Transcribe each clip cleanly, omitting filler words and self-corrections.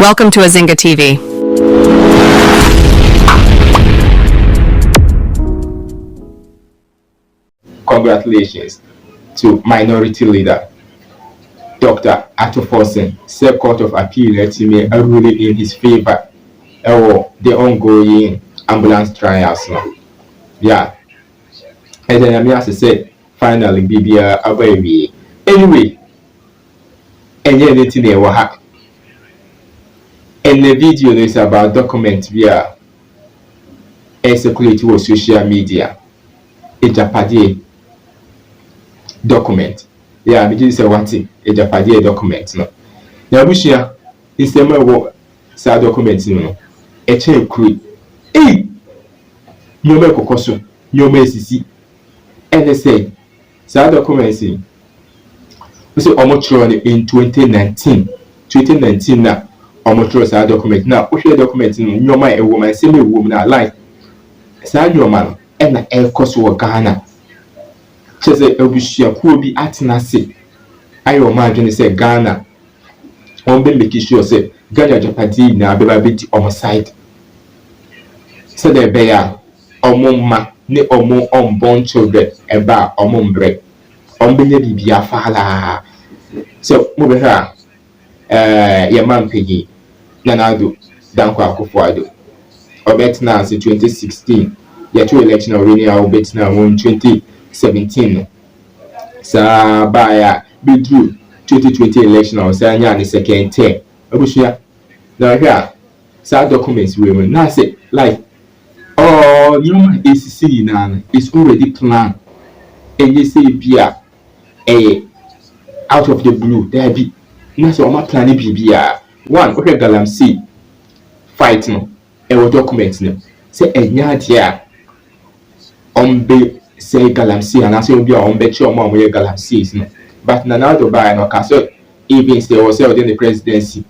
Welcome to Azinga TV. Congratulations to Minority Leader Dr. Atoforsen, State Court of Appeal ultimately ruling in his favor the ongoing ambulance trials. Yeah. And then I said, finally, BBA away. Anyway, and yet anything they were hacked. And the video is about documents via circulated on social media. Agyapadeɛ document. Yeah, I just say one thing. Agyapadeɛ document. No. Now, Bushia is the more sad document. No, a chain crew. Hey, you make a question. You may see. And they say, sad documents. We say almost in 2019. 2019 now. Almost sad document. Now, what's your document? You might a woman, same woman alive. Sad your man. And the air cost of Ghana. She said, "Obushia could be at Nasi." I imagine say Ghana. On be making sure say Ghana Agyapadeɛ na be bit on side. So the bear omoma ne omo unborn children eba omombre. Ombenya bibia fala. So move her your man Peggy Nanado Danko Akufo-Addo. Obet now 2016. Yet two election already are bet now 2017. So by withdrew 2020 election or say the second term. Abushia. Now here, sad documents women. Now say like you ACC now is already planned. And you say Bia out of the blue there be now so my planning BBA. One okay Galamsey fight no and documents no say enya say Galamsey and I say be on bet your mom where Galamsey is no. But now to buy no castle even say was within the presidency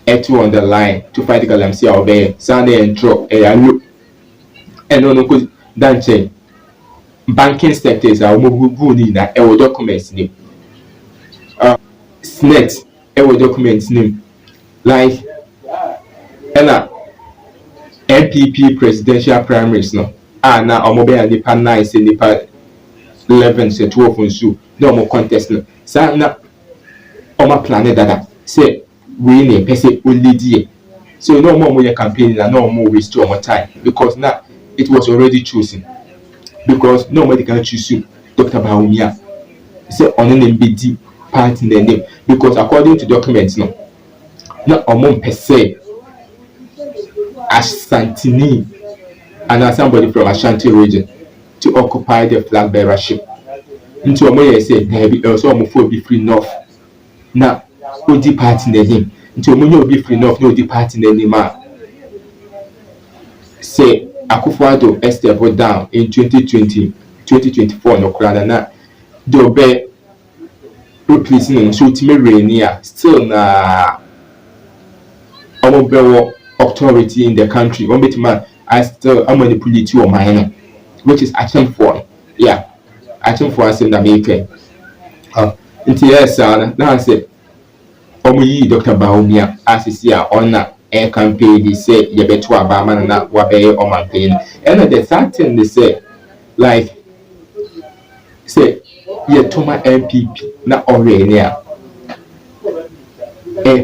two on the line to fight Galamsey or be Sunday and drop look and no could dance banking sectors are move in that documents name SNET documents name like and MPP presidential primaries no. Na omobe and nipa 9 say nipa 11 say 12 nso no more contest no sa na oma planet dada say we na pese only die so no more your campaign na no more waste more time because now it was already chosen because nobody can choose you Dr. Bawumia say on name be party name because according to documents no na omon pese Asantini and somebody from Ashanti region to occupy the flag bearership. Into a way I said, there be also a be free enough. Now, no depart in the name. Into a money be free enough, no depart in the name. Say, Akufo-Addo step down in 2020, 2024, no crana. Do be replacing so to me rainier still na authority in the country. One bit man. I still am manipulate you on my which is action for action for us in America. Into yes, now I said, Dr. Bawumia, as is here on air campaign, they say, you bet to a barman and not wabe or my pain. And the third thing they say, like, say, you're to my MPP, not already. A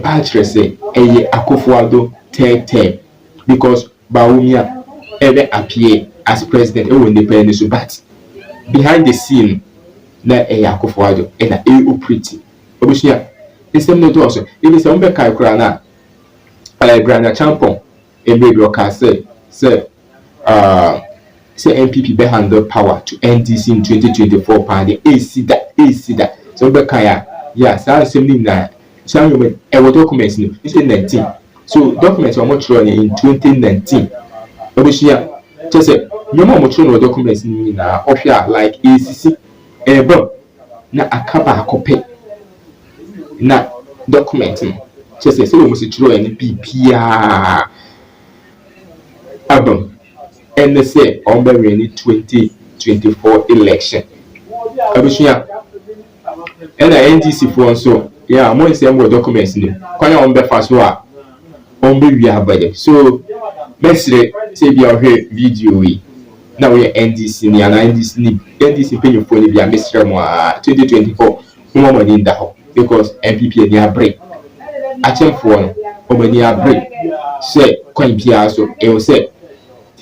patch say, a Akufo-Addo take because Bawumia ever appear as president independent but behind the scene na Akufo-Addo and a pretty Obushia is them not also it is on the Kai na Brana Champon and maybe say MPP be handle power to NDC in 2024 party AC that so Bekaya yes I assuming that some women documents no it's in 19 so documents are much running in 2019. Obushia just say no more much documents na ofia like ACC na akaba akope na document just say we must throw any PPA album and they say on the 2024 election. Obushia and the NDC for so yeah more say more documents ni kwanya on be fast wa on be we have budget. So let's say be our video we now we NDC ni and NDC pay your phone be a Mr. 2024 no more in that because MPP near break. I check for near break. Say coin PR so it will say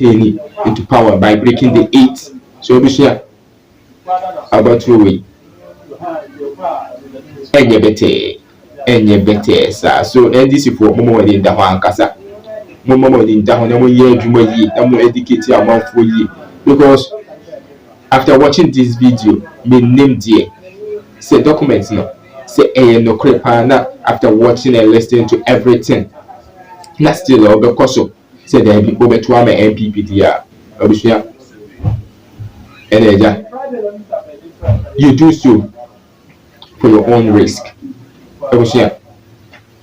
into power by breaking the 8. So we share about 2 weeks. Enye bete sa so NDC for momo wadi nda ho ankasa momo wadi nda ho na mo ye adwuma yi na mo educate amanfo yi because after watching this video me name there say documents no say no crepa na after watching and listening to everything na still obekoso say there be obeto am MPP dia obusua eneja you do so for your own risk. Obusua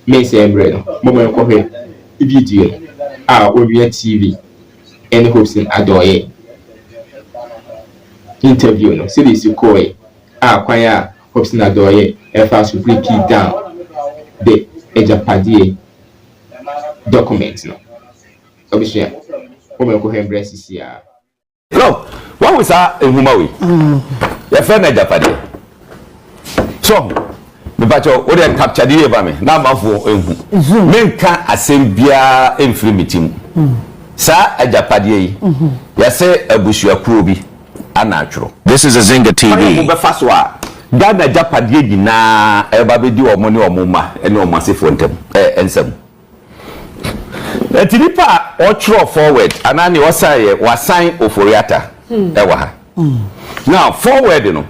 me say embre no momo enko hwe video on your TV and hopes in Adoye interview no see this call kwanya hopes in Adoye and fast to break it down the Agyapadeɛ document no obusua momo enko hwe embre sisi a no what was that in Humawi your friend Agyapadeɛ so me bacho o dey capture the eba me na mafo enhu me nka asem bia emfiri mitim sa Agyapadeɛ yi ya se abusuakuo bi anatworo. This is a Zinga TV. Mo be faso a Ghana Agyapadeɛ nyina eba be di omo ne omo ma ene omo asefo ntem ensem etinipa o throw forward anani o say wa sign oforiata ewa ha now forward no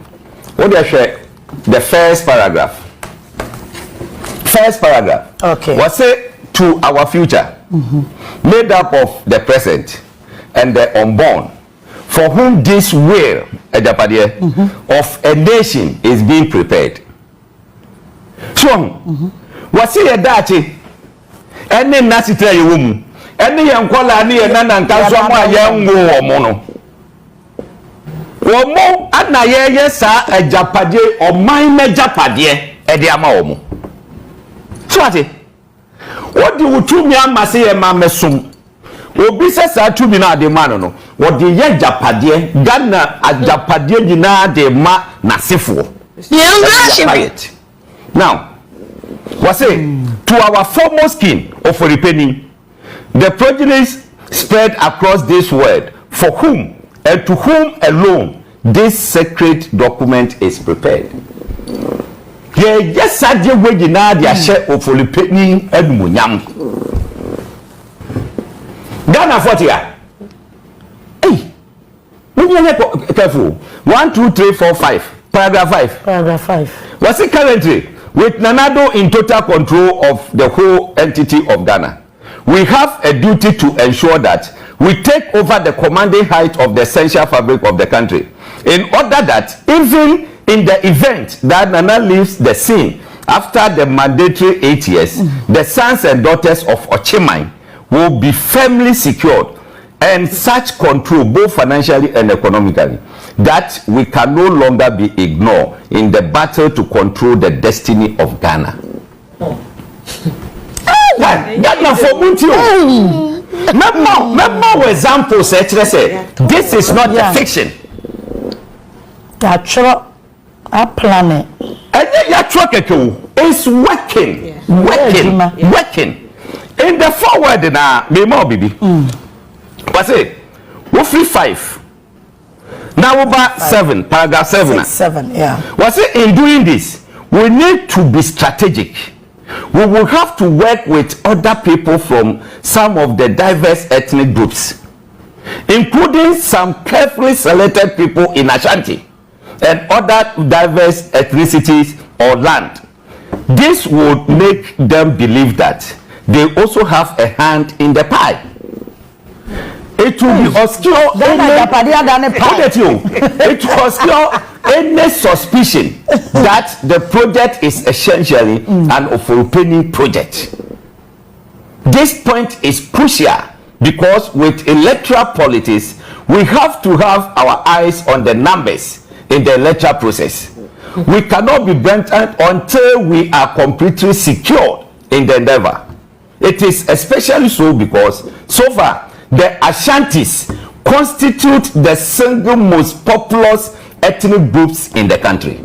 o dey hwe the first paragraph. Okay. Was it to our future, made up of the present and the unborn, for whom this will, Agyapadeɛ, of a nation is being prepared. So, was it a dachi? Any nasitra you any young kola, any and Kansama young woman. Womo, and yes, sir, Agyapadeɛ, or mine Agyapadeɛ, Ediama Omo. What do you to me and say a mamesum? Obi se sa to me na de man no. What the Agyapadeɛ Ghana Agyapadeɛ nyina de ma nasefo. Now, what say to our foremost king of Oripeni, the progenies spread across this world, for whom and to whom alone this sacred document is prepared. Yes, I did wait in Adia share of Oripeni and Munyam. Ghana 40. Hey, we careful. 1, 2, 3, 4, 5. Paragraph 5. Paragraph 5. What's it currently? With Nanado in total control of the whole entity of Ghana, we have a duty to ensure that we take over the commanding height of the essential fabric of the country, in order that even in the event that Nana leaves the scene after the mandatory 8 years, the sons and daughters of Okyenhene will be firmly secured and such control both financially and economically that we can no longer be ignored in the battle to control the destiny of Ghana. Ghana for Muntio. Remember examples say this is not a fiction. That's a planet. It's working. Working. In the forward now, me more baby. What's it? What 5? Now about 7, paragraph 7. 7, yeah. What's it? In doing this, we need to be strategic. We will have to work with other people from some of the diverse ethnic groups, including some carefully selected people in Ashanti and other diverse ethnicities or land. This would make them believe that they also have a hand in the pie. It will be obscure any suspicion that the project is essentially an Oripeni project. This point is crucial because with electoral politics, we have to have our eyes on the numbers in the electoral process. We cannot be bent until we are completely secured in the endeavor. It is especially so because so far the Ashantis constitute the single most populous ethnic groups in the country.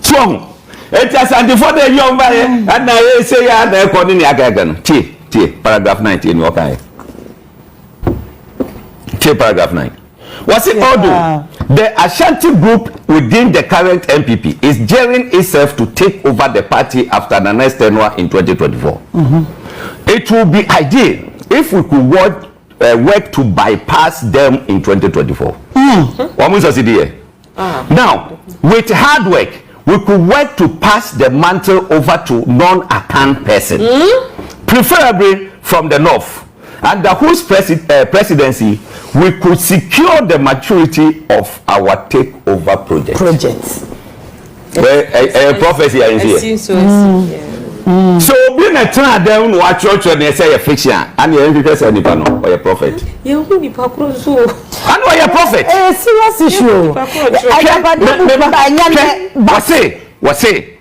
So, it is for the young man, and I say, I according to paragraph 19 in okay. Paragraph 9. Was it although the Ashanti group within the current MPP is gearing itself to take over the party after the next tenure in 2024? It will be ideal if we could work to bypass them in 2024. Now, with hard work, we could work to pass the mantle over to non-account person, preferably from the north, under whose presidency we could secure the maturity of our takeover projects. A prophecy is here. So being a trend them what church when they say a fiction and you because any panel or a prophet. You only so. And why a prophet? A serious issue. What say?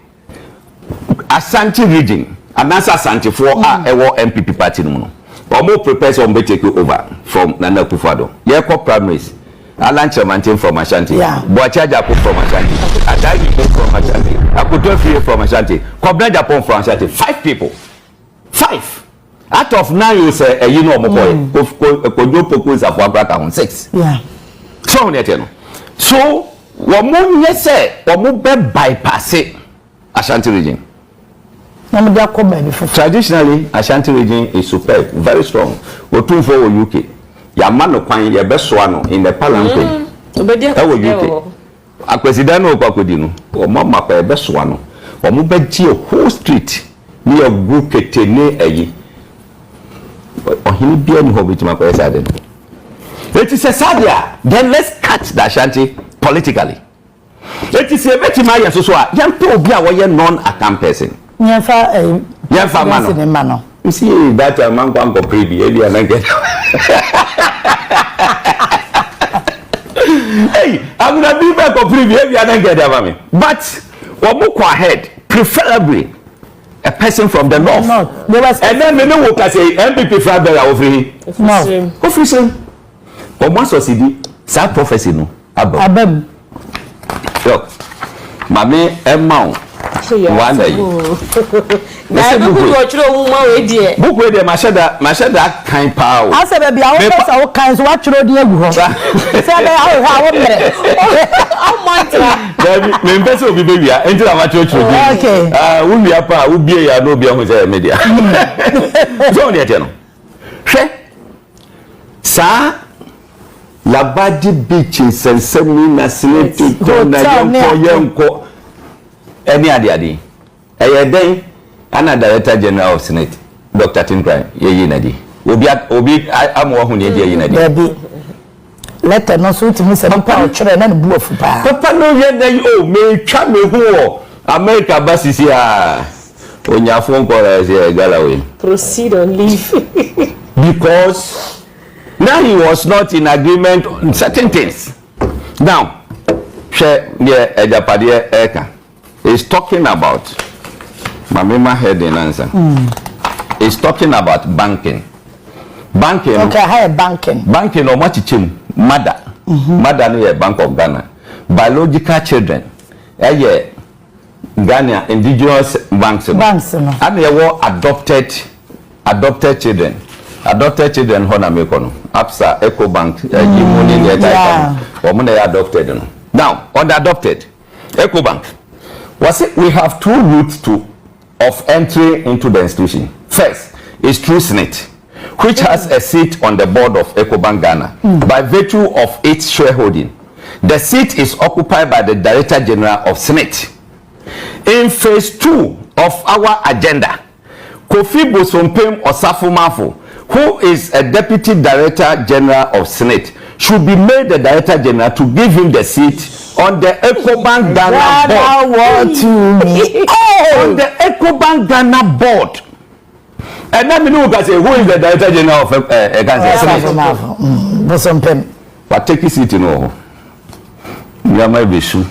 Ashanti region and that's Ashanti for our MPP party no. Or more prepared to take over from Nana Akufo-Addo. Yeah, primaries. Alan Chamantin from Ashanti. Boacha Japo from Ashanti. Adagi from Ashanti. Akutofi from Ashanti. Kobna Japan from Ashanti. 5 people. 5. Out of 9 you say you know boy. Kojo Poko is for brother on 6. Yeah. So neteno. So womu nyese womu be bypass Ashanti region. Traditionally, Ashanti region is superb, very strong. We too for UK. Yamano kwan ye beswano in the parliament. UK. A president no kwakodino. O mama kwa beswano. O mu beji a whole street near Guketene eyi. O hini bia ni ho bitima kwa sade. It is a sadia. Then let's catch the Ashanti politically. It is a betima ya so so a yampe obi a wo ye non-account person. Yenfa mano. You see that man go privy area na get. Hey, I'm gonna be back on privy area na get am me. But omo kwa head preferably a person from the north. And then me no work as a MPP father over here. No. Official. Omo society sa prophecy no. Abem. Look. Mame emma one day. Na book we dey mashada kind power. I say baby I want say kind so what chiro dey egu ho. Say be how mere. How much? Me mpese obi be wia enti na macho chiro dey. Okay. Wo wia pa wo bie ya no bia ho say media. So dey tell no. Hwe. Sa Labadi beach in Sensemi na Senate to na yenko any adi. Then ana Director General of Senate Dr. Tinkran ye nadi obi amwo hu ne ye nadi baby letter no so timi se papa chire na bu ofu pa papa no ye na o me twa me hu America basisi a onyafo nkora se Galloway proceed on leave because now he was not in agreement on certain things. Now share near Agyapadeɛ eka is talking about Mamima head in answer. Is talking about banking. Banking. Okay, I banking. Banking or what chim mother. Mother no Bank of Ghana. Biological children. Ghana indigenous banks. Banks no. And they were adopted children. Adopted children hona mekono. Absa Eco Bank money in the adopted. Now, on the adopted Eco Bank. Was it we have 2 routes of entry into the institution. First is through Senate, which has a seat on the board of EcoBank Ghana by virtue of its shareholding. The seat is occupied by the Director General of Senate. In phase 2 of our agenda, Kofi Bosompem Osafo-Maafo, who is a Deputy Director General of Senate, should be made the Director General to give him the seat on the EcoBank Ghana board. On the EcoBank Ghana board. And then we know say who is the Director General of Ghana Senate? But take his seat in all. Nyama besu.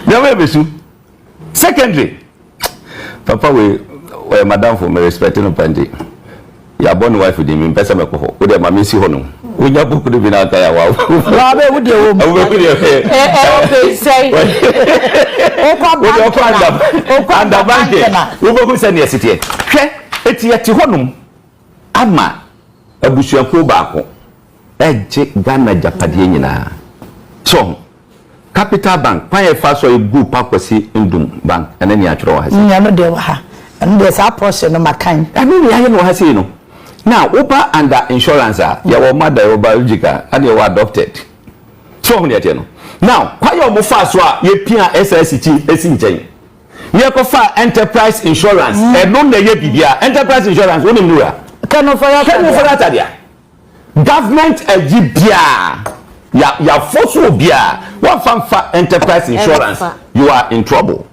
Nyama besu. Secondly, Papa we madam for me respecting no pandi. Ya born wife with him pesa me ko. We dey mama si ho no. We nya book do bi na ata ya wa. Wa be wo de wo. We be dey. Okay say. Anda bank. We go say ne sitie. Hwe eti eti ho no. Ama abusuapo baako. Eje Ghana Agyapadeɛ nyina. So Capital Bank, why fa so a group akwasi ndum bank and then you atro ha. No de wa ha. And there's a portion of my kind. I mean we no ha say no. Now over under insurance your mother your biological and you were adopted. So no no. Now why you mo fa so a ye pia SST esi nchen. Ye ko fa enterprise insurance e no na ye bibia enterprise insurance woni mura. Kanu for that dia. Government agibia ya fosu bia one fanfa enterprise insurance you are in trouble.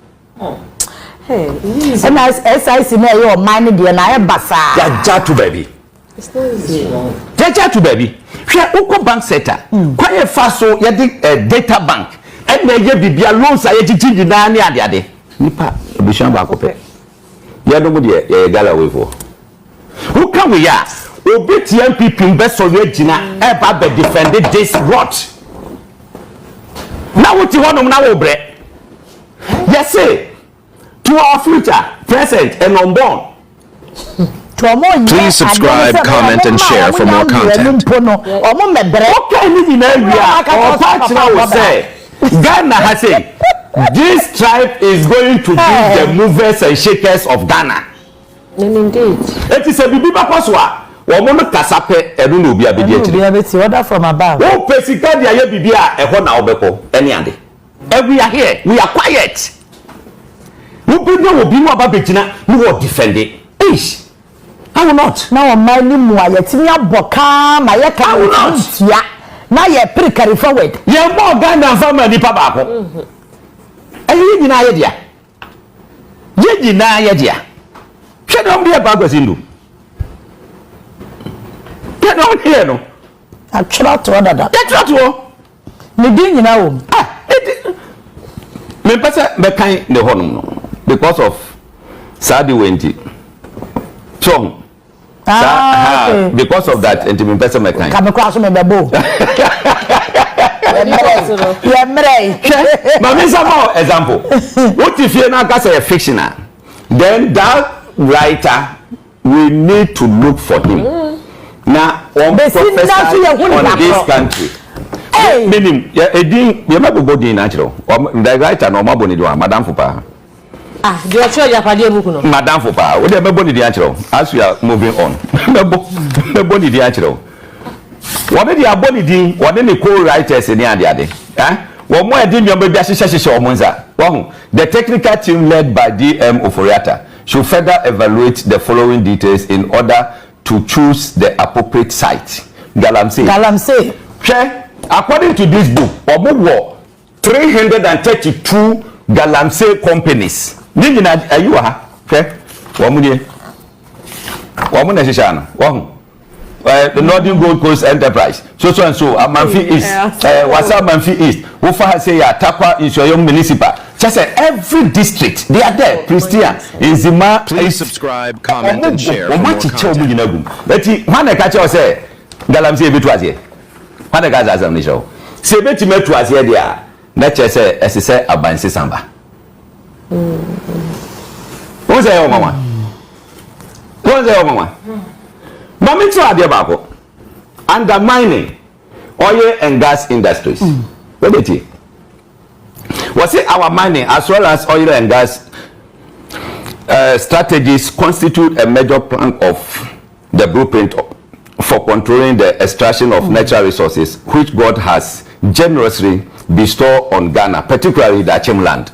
Hey, and as SIC na your money dey na e basa ya jatu baby. It's not easy. Ya jatu baby. Hwe uko bank sector kwaye fa so ya di data bank and na ye bibia loans aye jiji na ne ade nipa ebishan ba ko pe ya do mu de ye gala we for who can we ya obi TMPP investor we gina e ba be defend this what now what you want na wo bre yes say to our future present and unborn. Please subscribe, comment, and share for more content. Okay, ni na ria o pa tira wo say Ghana has say this tribe is going to be the movers and shakers of Ghana. Indeed. It is a bibi ba kwaswa wo mo kasape enu na obi abedi akiri. Obi abeti order from above. Wo pesika dia ye bibi a eho na obeko eni ade. We are here, we are quiet. We be no obi no ababegina no wo defend it. Ish. I will not. Now my ni mu ayetimi aboka ma ye ka tia. Na ye pre carry forward. Ye mo Ghana fama ni pa baako. Ayi nyina ye dia. Ye nyina ye dia. Hwe no be ba kwasi ndu. Ke no here no. Atwra to dada. Ke twa to. Ni din nyina wo. Me pesa be kan the honum no because of Sadi Wenti. So Okay. because of that and me pesa me kan. Come across me bebo. Yeah, mrei. Mami sama example. What if you na ka say fictional? Then that writer we need to look for him. Now on professor on this country. Meaning edin ye mabobo din natural. The writer no maboni do madam Fupa. Do you try Agyapadeɛ book no? Madam Fupa, we dey maboni din natural. As we are moving on. Maboni din natural. What dey aboni din, what dey co-writers ni ade. Wo mo edin mi omo bi ahyehyehye o monza. Wo the technical team led by DM Oforiata should further evaluate the following details in order to choose the appropriate site. Galamsey. According to this book, omo 332 Galamsey companies. Nina ayu ha. Omo die. Omo na hyehyɛ no. The Northern Gold Coast Enterprise. So and so Amanfi East. Wasa Amanfi East. Wofa say ya Tapa Insoyom Municipal. Just say every district they are there. Christian Inzima. Please subscribe, comment, and share for more content. Beti man ka che say Galamsey ebetu azie. Man ka za ni show. Se beti metu azie dia na che say esese abansi samba. Who say o mama? Who say o mama? Mami try there bako. Undermining oil and gas industries. What did he? Was it our mining as well as oil and gas strategies constitute a major plank of the blueprint for controlling the extraction of natural resources which God has generously bestowed on Ghana, particularly the Achim land.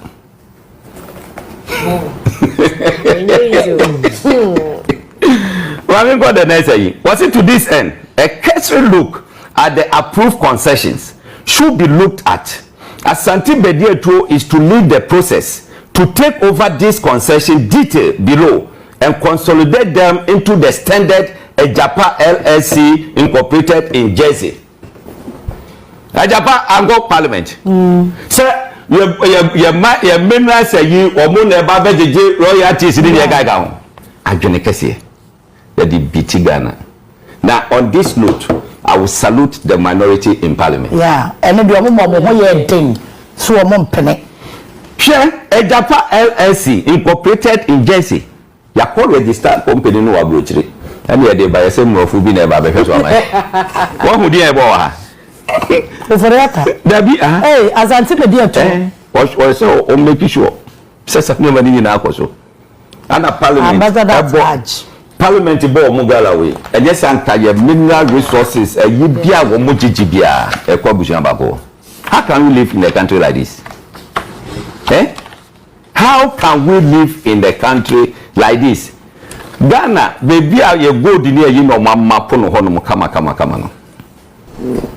Was it to this end? A cursory look at the approved concessions should be looked at. Asante Bedietro is to lead the process to take over this concession detail below and consolidate them into the standard Agyapa LLC incorporated in Jersey. Agyapa Ango Parliament. So ye mineral say yi omo na eba bejeje royalties ni ye gaga ho adwene kese ye di biti Ghana. Now on this note, I will salute the minority in parliament. Yeah, and the omo ho ye den so omo mpene. Share Ejapa LLC incorporated in Jersey. Ya call register company no abrochire. And ye dey buy some of bi na eba be hweso amai. Wo hu dey ebo ha. Oforeta. Dabi Hey, azanti me dey to. O say o make sure. Say something ni na akoso. Ana parliament. Parliament bo mo Galawe. And yes anka ye mineral resources yi bia wo mo gigi bia e kwa busu abako. How can we live in a country like this? Eh? How can we live in the country like this? Ghana, baby, you go near you know, mamma pono honum kama no.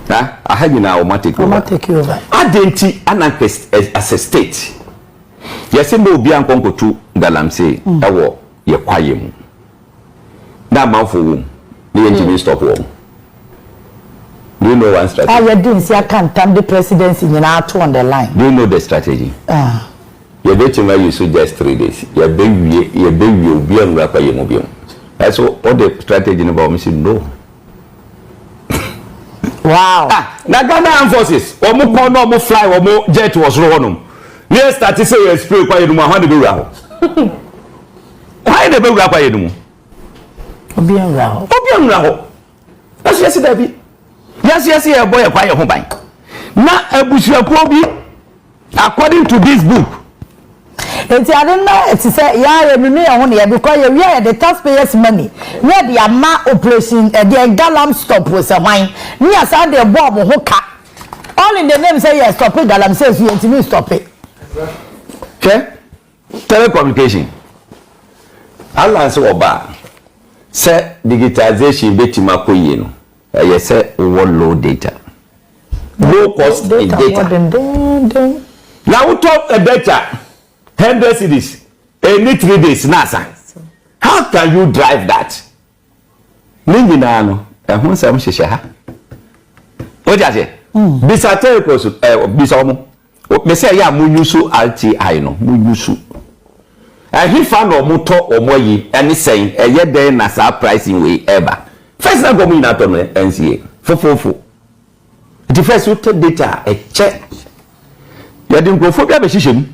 I had you now, take over. I didn't anarchist as a state. Yes, no be uncle to Galamse, a war, ye quiet. That mouth for whom the engineer stop war. Do you know one strategy? I didn't see I can't turn the presidency in our two on the line. Do you know the strategy? You bet you you should just 3 days. Your baby will be on rapper. That's all the strategy about me. No. Wow. Now Ghana Armed Forces, or more pound, or more fly, or more jet was wrong. Yes, that is a spray quiet. Why the baby rapper? Obian Raho. That's yes, Debbie. Yes, a boy, a quiet home by. Now, a bush according to this book. It's I don't know. It's say yeah, you know, because you are the taxpayers' money. Where the amount operation, the Galam stop was a wine. Near Sunday, Bob Hoka. All in the name say yes, stop it. Galam says you to stop it. Okay, telecommunication. I'll answer Oba. Say digitization betima koyeno. Yes, say low data. Low cost in data. Now we talk a better 100 cities. Any 3 days, NASA. How can you drive that? Ningi na ano. Ehun sa mo hyehyɛ ha. O ja se. Bisa telco so bisa omo. Me say ya mo yusu RTI no, mo yusu. He found omo to omo yi any saying eye den na sa pricing way ever. First na go mo ina to no NCA. Fofofo. The first you take data a check. You didn't go for the position.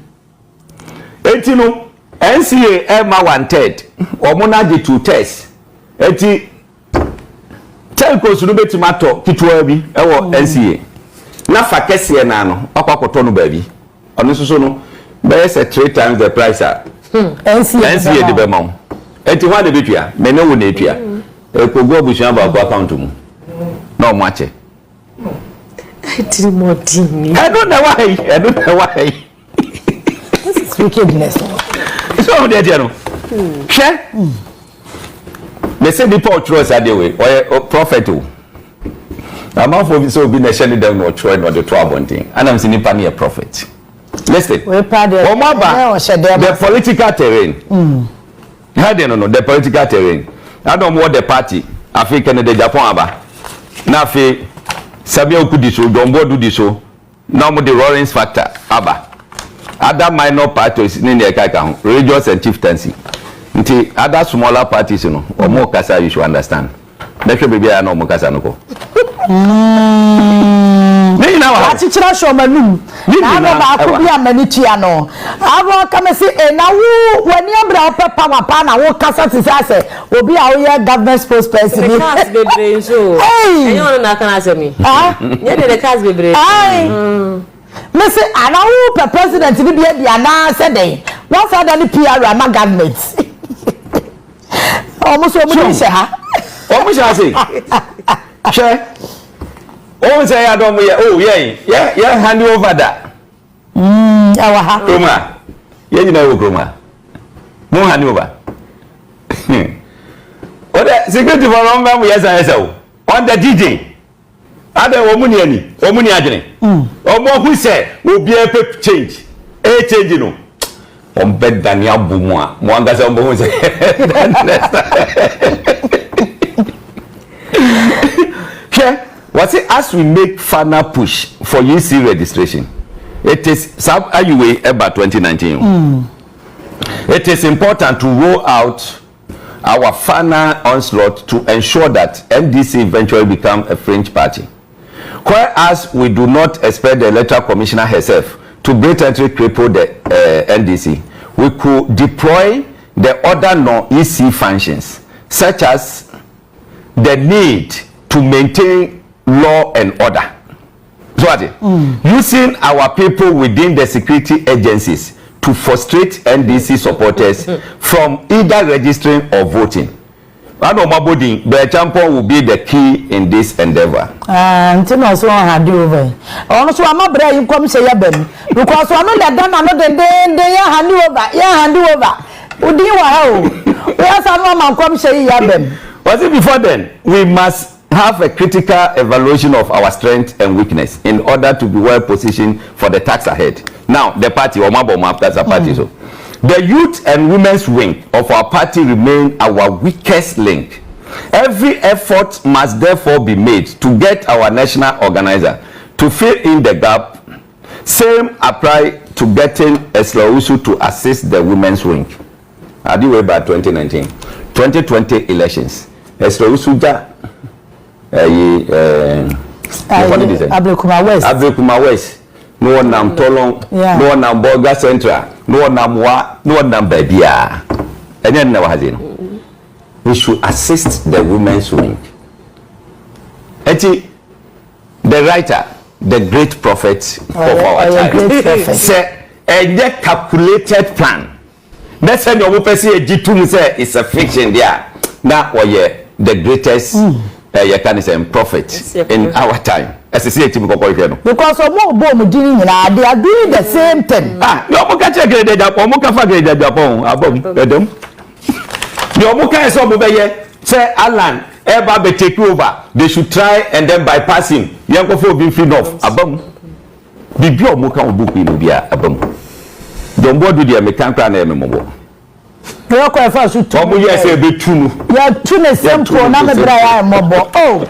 Eti no NCA Emma 1/3 or Monaji 2/3. Eti telco so no betimato kitwa bi e wo NCA. Na fa kese na no akwakoto no ba bi. Ono so no be say 3 times the price NCA de be ma. Eti ho de betua me ne wo na etua. E kogo abusuan ba account mu. Na o mo ache. I don't know why. This is wickedness. So there no. Share. They say people trust that way or prophet. I'm not for so be nation them no try no the trouble thing. And I'm seeing a prophet. Listen. The political terrain. How do you know the political terrain? I don't want the party. African the Japan aba. Na fe Samuel Okudiso, Dombo do this so. Now the Lawrence factor, Abba. Other minor parties in the Kaka, religious and chieftaincy. Until other smaller parties, you know, or more Kasa, you should understand. That should be a normal Casanoko. I teach you show my room. I could be a Menitiano. I will come and say, and now when you brought Papa Pana, what Casa is I will be our government spokesperson. The cast be brave, so. Hey, you want to answer me? Ah, yeah, the cast be brave. Aye. Miss, I know the president to be the announced what's other PR and my government? Almost what we say, huh? What we shall say? Sure. Oh, say I don't yeah, hand you over that. Kroma. Yeah, you know Kroma. More hand over. What the security for number we yes I say. On the DJ. Ada omuni ani, omuni adene. Omo who say will be a pep change. A change no. On bed Daniel Bumwa. Mo anga say ombo say. What's it as we make final push for UC registration? it is sub ayuwe about 2019. It is important to roll out our final onslaught to ensure that NDC eventually become a fringe party. Whereas we do not expect the electoral commissioner herself to blatantly cripple the NDC, we could deploy the other non-EC functions, such as the need to maintain law and order. So using our people within the security agencies to frustrate NDC supporters from either registering or voting. Mabodi, the champion will be the key in this endeavor. Until also had over. Also, I'm not brave. You come say Ben because I'm not that done. I'm not the day hand over. Would you wow? Where's our mom come say Ben? Was it before then? We must have a critical evaluation of our strength and weakness in order to be well positioned for the task ahead. Now, the party, or Maboma, that's a party. So, the youth and women's wing of our party remain our weakest link. Every effort must therefore be made to get our national organizer to fill in the gap. Same apply to getting Eslausu to assist the women's wing. I do way by 2019, 2020 elections. Eslausu Ablekuma West. No one nam Tolong, no one nam Bolga Central, no one nam Wa, no one nam Babia. And then never has it. We should assist the women's wing. Eti, the writer, the great prophet of our time, said a calculated plan. That's when your person G2 say it's a fiction there. Now we the greatest prophet in our time. As a typical point, because of more bomb doing they are doing the same thing. No more catch a grade up or more grade Japan above them. No more can some over here say Alan ever be take over. They should try and then bypass him. Young for being free off above. The pure Moka book will be above. Don't bother the American name. You are first to tell me yes, a bit true. You are too simple. I'm mobile. Oh.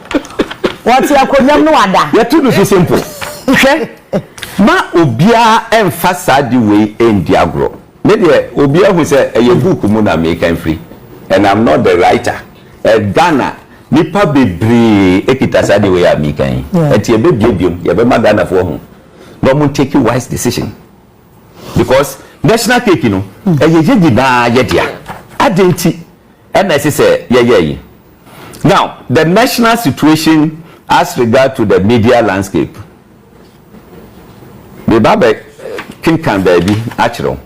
What's your Koyamwada? You're too simple. Okay? Ma Obia emphasize the way in Diagro. Maybe Obia who said a book Muna make and free. And I'm not the writer. A Ghana, Nipa Bibri, Ekitasa the way I'm making. At your baby, you have a Ghana for home. No one take a wise decision. Because national cake, you know, a yedia, identity, and as I say, yeah. Now, the national situation as regard to the media landscape. The Baba King can baby, actually.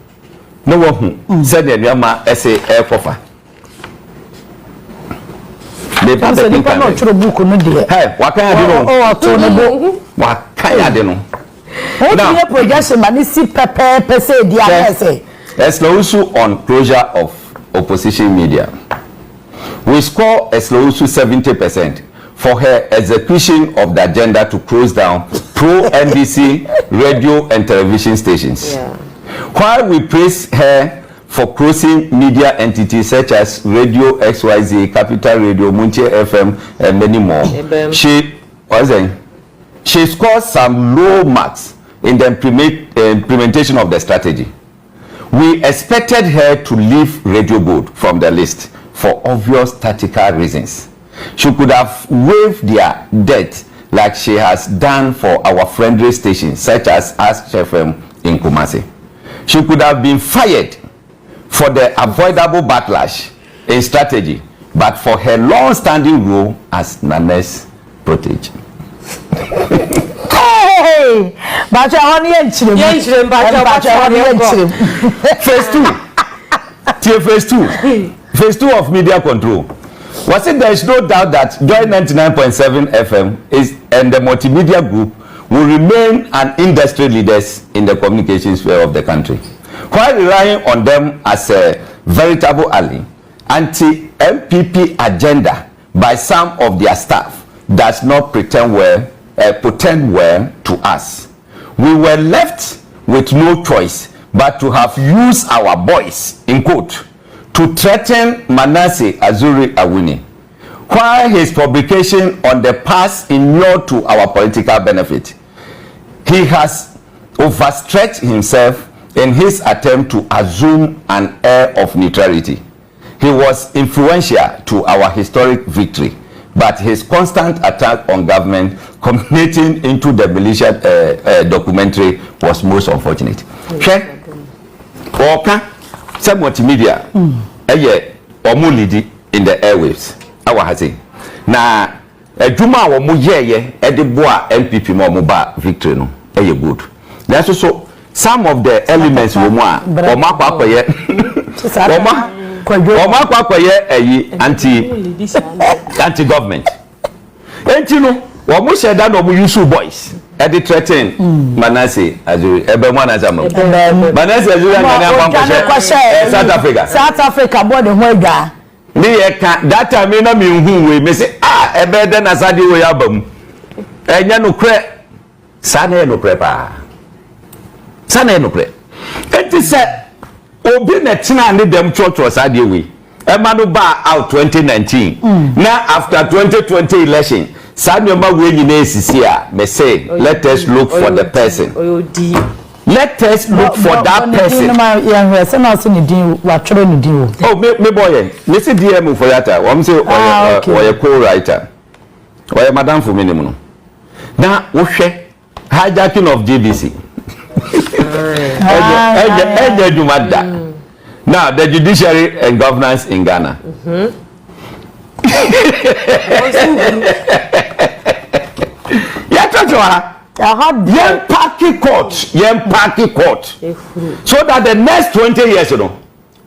No one said the Yama essay air coffer. The Baba King can hey, what can I do? What can I do? Now, projection, man, is per se, the Eslausu on closure of opposition media. We score Eslausu 70% for her execution of the agenda to close down pro-NBC radio and television stations. While we praise her for closing media entities such as Radio XYZ, Capital Radio, Munche FM, and many more, she scores some low marks in the implementation of the strategy. We expected her to leave Radio Board from the list for obvious tactical reasons. She could have waived their debt like she has done for our friendly stations such as Ask FM in Kumasi. She could have been fired for the avoidable backlash in strategy, but for her long-standing role as Nane's protege. Hey, but I want Phase two of media control. Was it there is no doubt that Joy 99.7 FM is and the multimedia group will remain an industry leaders in the communication sphere of the country. While relying on them as a veritable ally, anti-MPP agenda by some of their staff does not pretend well to us. We were left with no choice but to have used our voice, in quote, to threaten Manasseh Azuri Awuni, while his publication on the past inured to our political benefit. He has overstretched himself in his attempt to assume an air of neutrality. He was influential to our historic victory, but his constant attack on government, culminating into the militia documentary, was most unfortunate. Oka, some multimedia, omulidi in the airwaves. Awa hasi. Na juma wa mujeye ediboa MPP mo ba victory no. Good. That's also some of the elements we want. Oma kwakoye. Oma kwakoye anti government. Enti no, wo mo share that no use boys. Edi threaten Manasseh Azuri ebe mo na zama. Manasseh Azuri ngana South Africa. South Africa board ho adwa. Ni ye ka that time na me hu we me say ebe de na sade we abam. Enya no kre sana no kre pa. Sana no kre. Enti se obi na tina ne dem church sade we. Ema no ba out 2019. Now after 2020 election Samuel we nyina esisi a me say let us look for the person. Let us look for that person. Oh, me boy, me see DM for that. I'm say or a co-writer. Or a madam for minimum. Now, okay, hijacking of GBC. Now, the judiciary and governance in Ghana. Yen parking court, so that the next 20 years,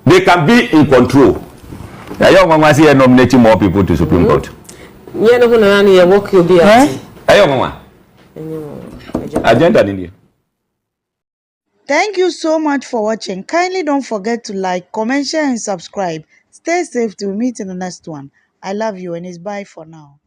they can be in control. I don't want to see nominating more people to Supreme Court. Agenda India. Thank you so much for watching. Kindly don't forget to like, comment, share, and subscribe. Stay safe till we meet in the next one. I love you and it's bye for now.